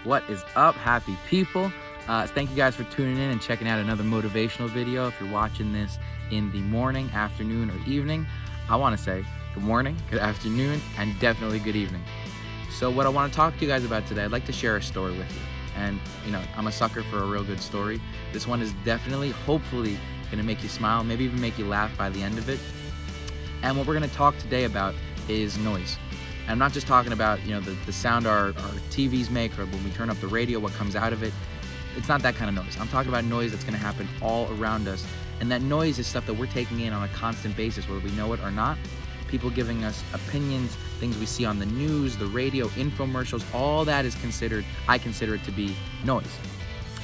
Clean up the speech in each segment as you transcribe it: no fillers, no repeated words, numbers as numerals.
What is up, happy people? Thank you guys for tuning in and checking out another motivational video. If you're watching this in the morning, afternoon, or evening, I want to say good morning, good afternoon, and definitely good evening. So what I want to talk to you guys about today, I'd like to share a story with you. And I'm a sucker for a real good story. This one is definitely, hopefully, going to make you smile, maybe even make you laugh by the end of it. And what we're going to talk today about is noise. And I'm not just talking about the sound our TVs make, or when we turn up the radio, what comes out of it. It's not that kind of noise. I'm talking about noise that's going to happen all around us. And that noise is stuff that we're taking in on a constant basis, whether we know it or not. People giving us opinions, things we see on the news, the radio, infomercials, all that is I consider it to be noise.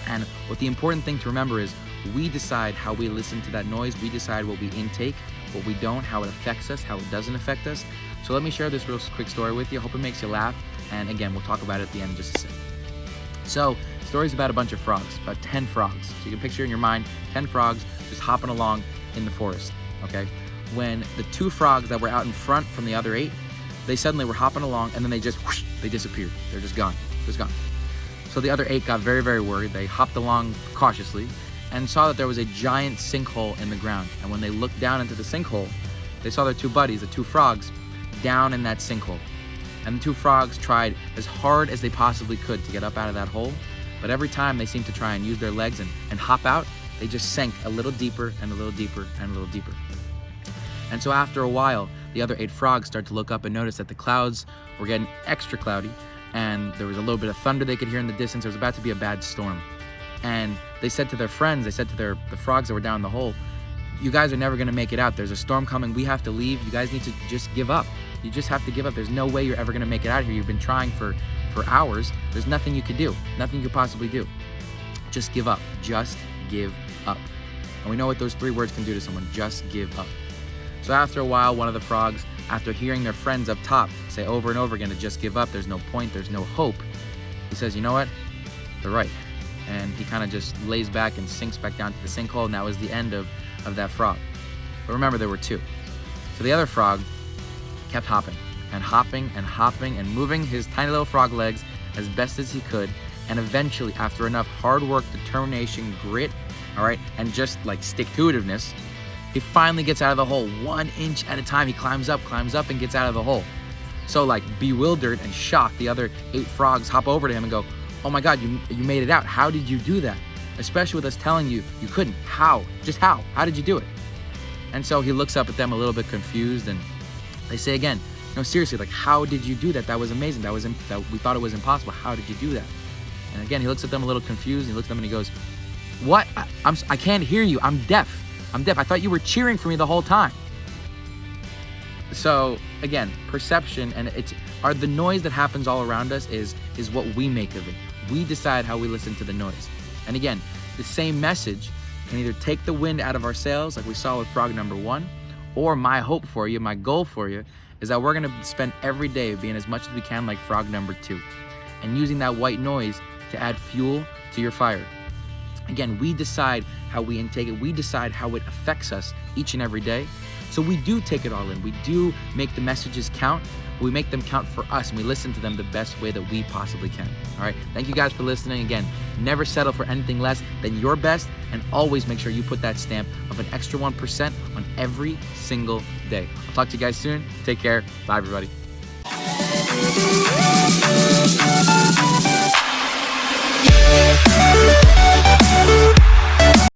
And what the important thing to remember is we decide how we listen to that noise. We decide what we intake, what we don't, how it affects us, how it doesn't affect us. So let me share this real quick story with you. Hope it makes you laugh. And again, we'll talk about it at the end in just a second. So the story's about a bunch of frogs, about 10 frogs. So you can picture in your mind 10 frogs just hopping along in the forest, okay? When the 2 frogs that were out in front from the other 8, they suddenly were hopping along, and then they just whoosh, they disappeared. They're just gone. So the other 8 got very, very worried. They hopped along cautiously and saw that there was a giant sinkhole in the ground. And when they looked down into the sinkhole, they saw their 2 buddies, the 2 frogs, down in that sinkhole. And the 2 frogs tried as hard as they possibly could to get up out of that hole, but every time they seemed to try and use their legs and hop out, they just sank a little deeper and a little deeper and a little deeper. And so after a while, the other 8 frogs started to look up and notice that the clouds were getting extra cloudy, and there was a little bit of thunder they could hear in the distance. There was about to be a bad storm. And they said to their friends, the frogs that were down the hole, "You guys are never gonna make it out. There's a storm coming. We have to leave. You guys need to just give up. You just have to give up. There's no way you're ever gonna make it out of here. You've been trying for hours. There's nothing you could do. Nothing you could possibly do. Just give up. Just give up." And we know what those 3 words can do to someone. Just give up. So after a while, one of the frogs, after hearing their friends up top say over and over again to just give up, there's no point, there's no hope, he says, "You know what? They're right." And he kind of just lays back and sinks back down to the sinkhole, and that was the end of that frog. But remember, there were 2. So the other frog kept hopping and moving his tiny little frog legs as best as he could. And eventually, after enough hard work, determination, grit, all right, and just like stick-to-itiveness, he finally gets out of the hole 1 inch at a time. He climbs up and gets out of the hole. So like bewildered and shocked, the other 8 frogs hop over to him and go, "Oh my God, you made it out. How did you do that? Especially with us telling you you couldn't. How? Just how? How did you do it?" And so he looks up at them a little bit confused, and they say again, "No, seriously, like how did you do that? That was amazing. That we thought it was impossible. How did you do that?" And again, he looks at them a little confused, and he looks at them and he goes, "What? I can't hear you. I'm deaf. I thought you were cheering for me the whole time." So again, perception, and the noise that happens all around us is what we make of it. We decide how we listen to the noise. And again, the same message can either take the wind out of our sails, like we saw with frog number 1, or my hope for you, my goal for you, is that we're gonna spend every day being as much as we can like frog number 2, and using that white noise to add fuel to your fire. Again, we decide how we intake it. We decide how it affects us each and every day. So we do take it all in. We do make the messages count. But we make them count for us, and we listen to them the best way that we possibly can. All right. Thank you guys for listening. Again, never settle for anything less than your best, and always make sure you put that stamp of an extra 1% on every single day. I'll talk to you guys soon. Take care. Bye, everybody.